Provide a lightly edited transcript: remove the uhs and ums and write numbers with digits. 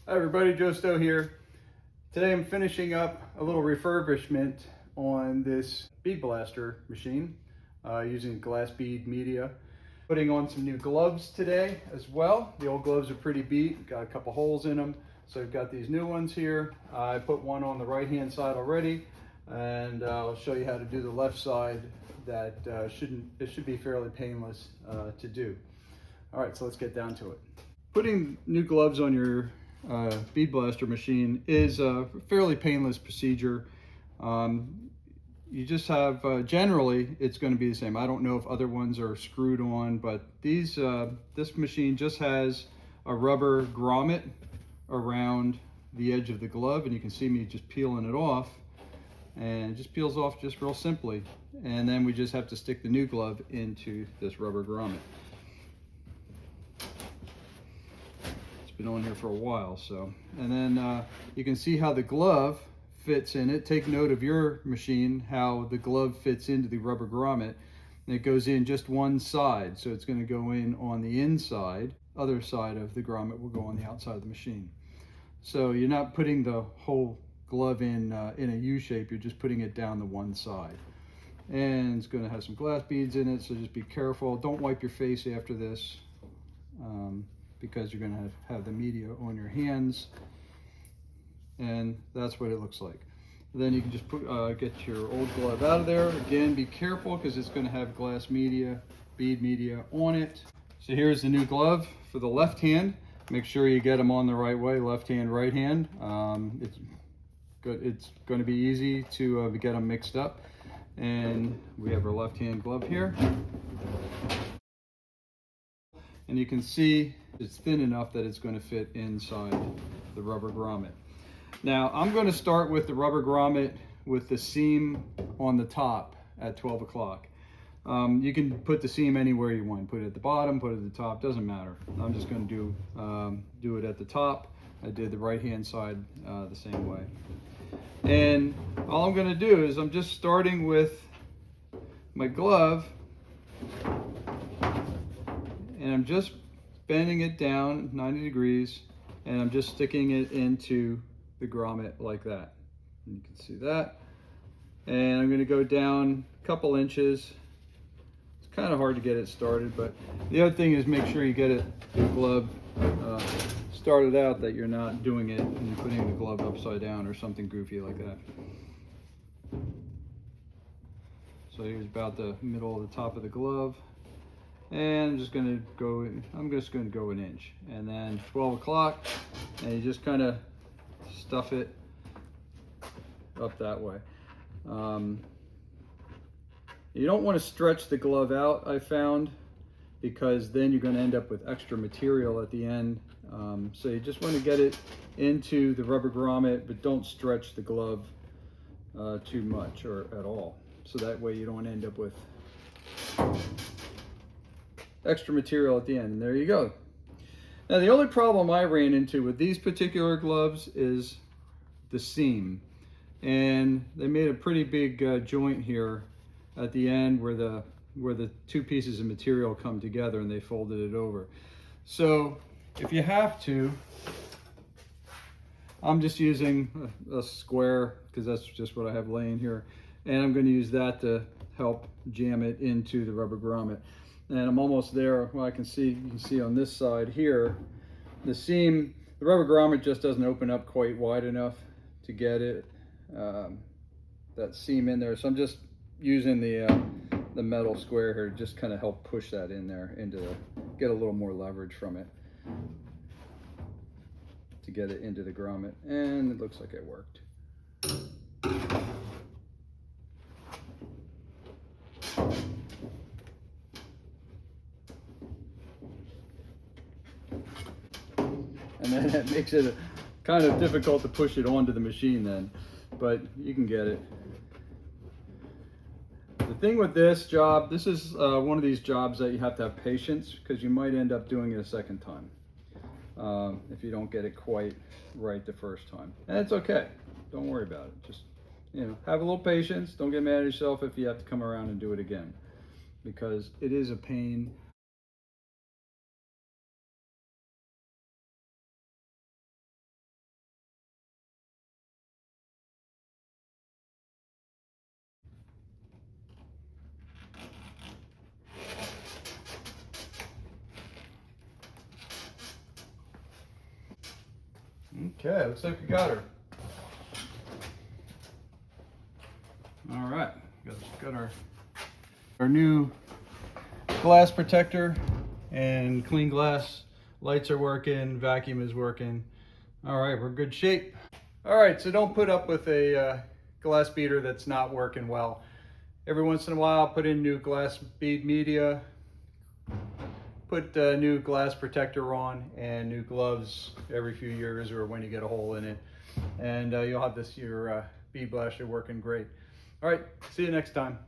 Hi everybody, Joe Stowe here. Today I'm finishing up a little refurbishment on this bead blaster machine using glass bead media. Putting on some new gloves today as well. The old gloves are pretty beat, got a couple holes in them. So I've got these new ones here. I put one on the right hand side already, and I'll show you how to do the left side. That it should be fairly painless to do. All right, so let's get down to it. Putting new gloves on your bead blaster machine is a fairly painless procedure. You just have, generally, it's going to be the same. I don't know if other ones are screwed on, but this machine just has a rubber grommet around the edge of the glove, and you can see me just peeling it off, and it just peels off just real simply. And then we just have to stick the new glove into this rubber grommet. Been on here for a while, so. And then you can see how the glove fits in it. Take note of your machine, how the glove fits into the rubber grommet. And it goes in just one side, so it's going to go in on the inside. Other side of the grommet will go on the outside of the machine. So you're not putting the whole glove in a U shape, you're just putting it down the one side. And it's going to have some glass beads in it, so just be careful. Don't wipe your face after this. Because you're going to have the media on your hands, and that's what it looks like. Then you can just get your old glove out of there. Again, be careful because it's going to have glass media, bead media on it. So here's the new glove for the left hand. Make sure you get them on the right way, left hand, right hand. It's going to be easy to get them mixed up. And we have our left hand glove here. And you can see it's thin enough that it's going to fit inside the rubber grommet. Now I'm going to start with the rubber grommet with the seam on the top at 12 o'clock. You can put the seam anywhere you want. Put it at the bottom, put it at the top, doesn't matter. I'm just going to do it at the top. I did the right hand side the same way. And all I'm going to do is I'm just starting with my glove, and I'm just bending it down 90 degrees, and I'm just sticking it into the grommet like that. And you can see that. And I'm going to go down a couple inches. It's kind of hard to get it started, but the other thing is make sure you get the glove started out, that you're not doing it and putting the glove upside down or something goofy like that. So here's about the middle of the top of the glove. And I'm just going to go an inch, and then 12 o'clock, and you just kind of stuff it up that way. You don't want to stretch the glove out, I found, because then you're going to end up with extra material at the end. So you just want to get it into the rubber grommet, but don't stretch the glove too much or at all. So that way you don't end up with extra material at the end. And there you go. Now the only problem I ran into with these particular gloves is the seam, and they made a pretty big joint here at the end where the two pieces of material come together, and they folded it over. So if you have to, I'm just using a square because that's just what I have laying here, and I'm going to use that to help jam it into the rubber grommet. And I'm almost there. Well, you can see on this side here, the seam, the rubber grommet just doesn't open up quite wide enough to get it, that seam in there. So I'm just using the metal square here to just kind of help push that in there, get a little more leverage from it to get it into the grommet. And it looks like it worked. And then that makes it kind of difficult to push it onto the machine then, but you can get it. The thing with this job, this is one of these jobs that you have to have patience, because you might end up doing it a second time if you don't get it quite right the first time. And it's okay. Don't worry about it. Just, have a little patience. Don't get mad at yourself if you have to come around and do it again, because it is a pain. Okay, looks like we got her. All right, got our new glass protector and clean glass. Lights are working, vacuum is working. All right, we're in good shape. All right, so don't put up with a glass beater that's not working well. Every once in a while, put in new glass bead media, put new glass protector on, and new gloves every few years or when you get a hole in it. And you'll have your bead blaster working great. All right, see you next time.